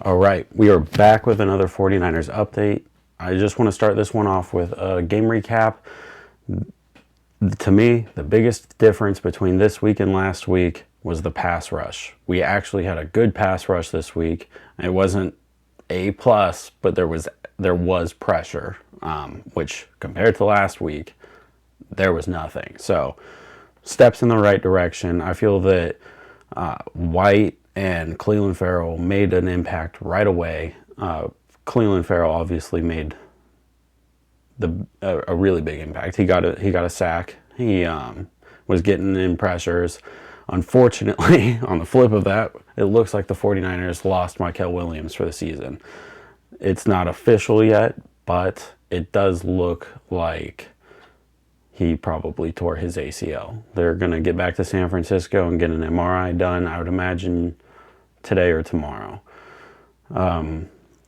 All right, we are back with another 49ers update. I just want to start this one off with a game recap. To me, the biggest difference between this week and last week was the pass rush. We actually had a good pass rush this week. It wasn't A plus, but there was pressure, which compared to last week, there was nothing. So steps in the right direction. I feel that White and Clelin Ferrell made an impact right away. Clelin Ferrell obviously made a really big impact. He got a sack. He was getting in pressures. Unfortunately, on the flip of that, it looks like the 49ers lost Mykel Williams for the season. It's not official yet, but it does look like he probably tore his ACL. They're going to get back to San Francisco and get an MRI done, I would imagine, today or tomorrow.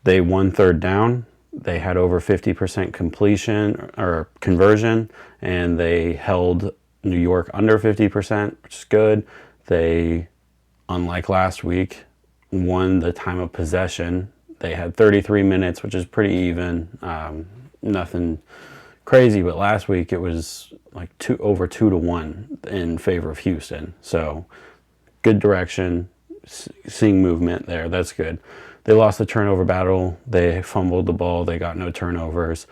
They won third down. They had over 50% completion or conversion, and they held New York under 50%, which is good. They, unlike last week, won the time of possession. They had 33 minutes, which is pretty even. Nothing crazy, but last week it was like over 2-1 in favor of Houston. So good direction, seeing movement there. That's good. They lost the turnover battle. They fumbled the ball. They got no turnovers,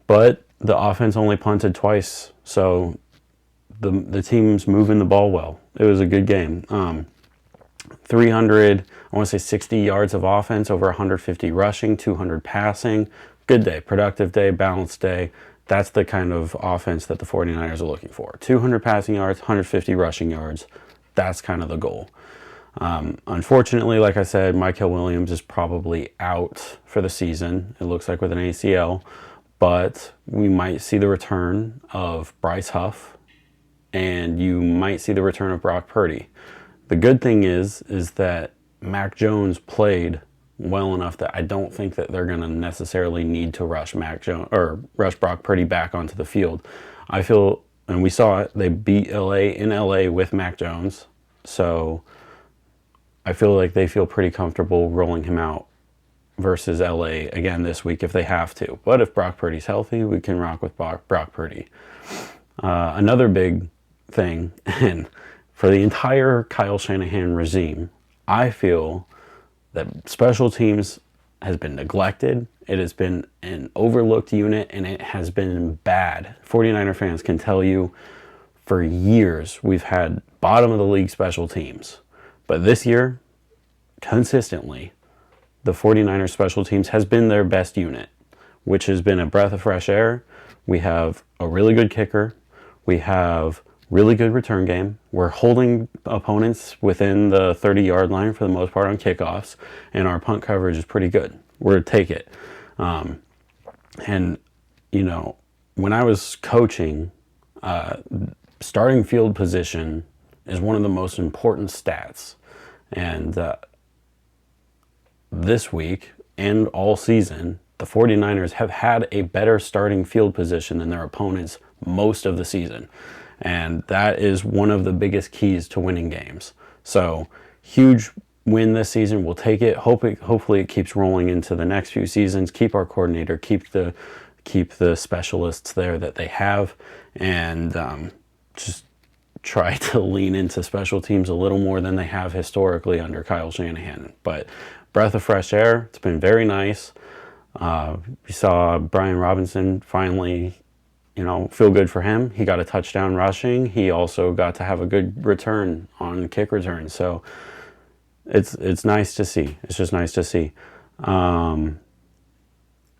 but the offense only punted twice. So the team's moving the ball well. It was a good game. 300, I want to say 60 yards of offense, over 150 rushing, 200 passing. Good day, productive day, balanced day. That's the kind of offense that the 49ers are looking for. 200 passing yards, 150 rushing yards. That's kind of the goal. Unfortunately, like I said, Mykel Williams is probably out for the season. It looks like with an ACL. But we might see the return of Bryce Huff, and you might see the return of Brock Purdy. The good thing is that Mac Jones played well enough that I don't think that they're going to necessarily need to rush Mac Jones or rush Brock Purdy back onto the field. I feel, and we saw it, they beat LA in LA with Mac Jones. So I feel like they feel pretty comfortable rolling him out versus LA again this week if they have to. But if Brock Purdy's healthy, we can rock with Brock Purdy. Another big thing, and for the entire Kyle Shanahan regime, I feel that special teams has been neglected. It has been an overlooked unit, and it has been bad. 49er fans can tell you for years we've had bottom of the league special teams. But this year, consistently, the 49ers special teams has been their best unit, which has been a breath of fresh air. We have a really good kicker. We have really good return game. We're holding opponents within the 30-yard line for the most part on kickoffs, and our punt coverage is pretty good. We're take it. And, you know, when I was coaching, starting field position is one of the most important stats. And this week and all season, the 49ers have had a better starting field position than their opponents most of the season. And that is one of the biggest keys to winning games. So, huge win this season. We'll take it. Hopefully it keeps rolling into the next few seasons. Keep our coordinator, keep the specialists there that they have, and just try to lean into special teams a little more than they have historically under Kyle Shanahan. But breath of fresh air. It's been very nice. We saw Brian Robinson finally, feel good for him. He got a touchdown rushing. He also got to have a good return on kick return. So it's nice to see. It's just nice to see.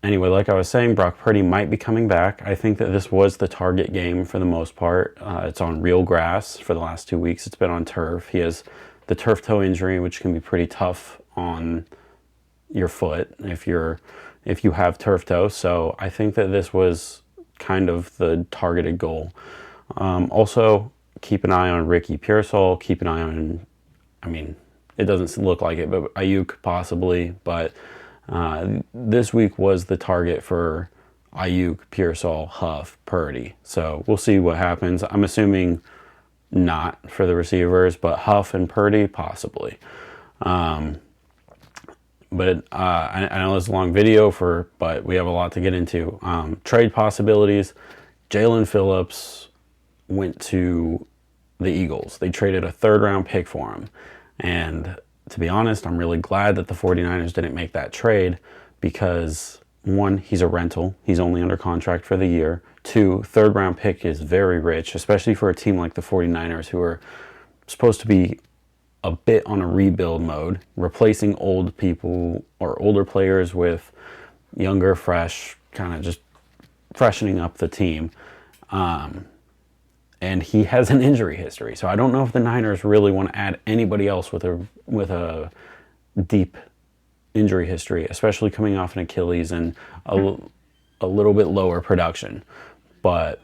Anyway, like I was saying, Brock Purdy might be coming back. I think that this was the target game for the most part. It's on real grass for the last 2 weeks. It's been on turf. He has the turf toe injury, which can be pretty tough on your foot if you have turf toe. So I think that this was kind of the targeted goal. Also, keep an eye on Ricky Pearsall. Keep an eye on, it doesn't look like it, but Ayuk possibly. But this week was the target for Ayuk, Pearsall, Huff, Purdy. So we'll see what happens. I'm assuming not for the receivers, but Huff and Purdy possibly. But I know it's a long video but we have a lot to get into. Trade possibilities. Jalen Phillips went to the Eagles. They traded a 3rd round pick for him. And to be honest, I'm really glad that the 49ers didn't make that trade because, 1, he's a rental. He's only under contract for the year. 2, 3rd round pick is very rich, especially for a team like the 49ers who are supposed to be a bit on a rebuild mode, replacing old people or older players with younger, fresh, kind of just freshening up the team. And he has an injury history, so I don't know if the Niners really want to add anybody else with a deep injury history, especially coming off an Achilles and a little bit lower production. But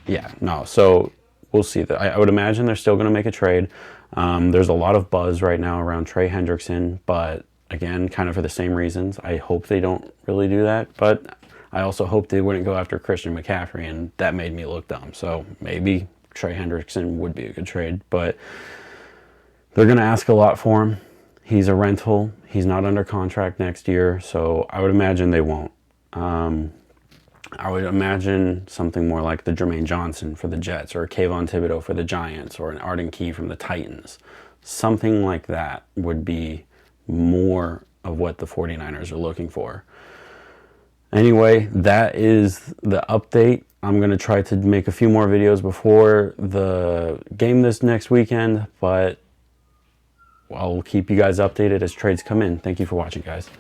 yeah, no. So we'll see. I would imagine they're still going to make a trade. There's a lot of buzz right now around Trey Hendrickson, but again, kind of for the same reasons. I hope they don't really do that, but I also hope they wouldn't go after Christian McCaffrey, and that made me look dumb. So maybe Trey Hendrickson would be a good trade, but they're going to ask a lot for him. He's a rental. He's not under contract next year, so I would imagine they won't. I would imagine something more like the Jermaine Johnson for the Jets, or a Kayvon Thibodeau for the Giants, or an Arden Key from the Titans. Something like that would be more of what the 49ers are looking for. Anyway, that is the update. I'm going to try to make a few more videos before the game this next weekend, but I'll keep you guys updated as trades come in. Thank you for watching, guys.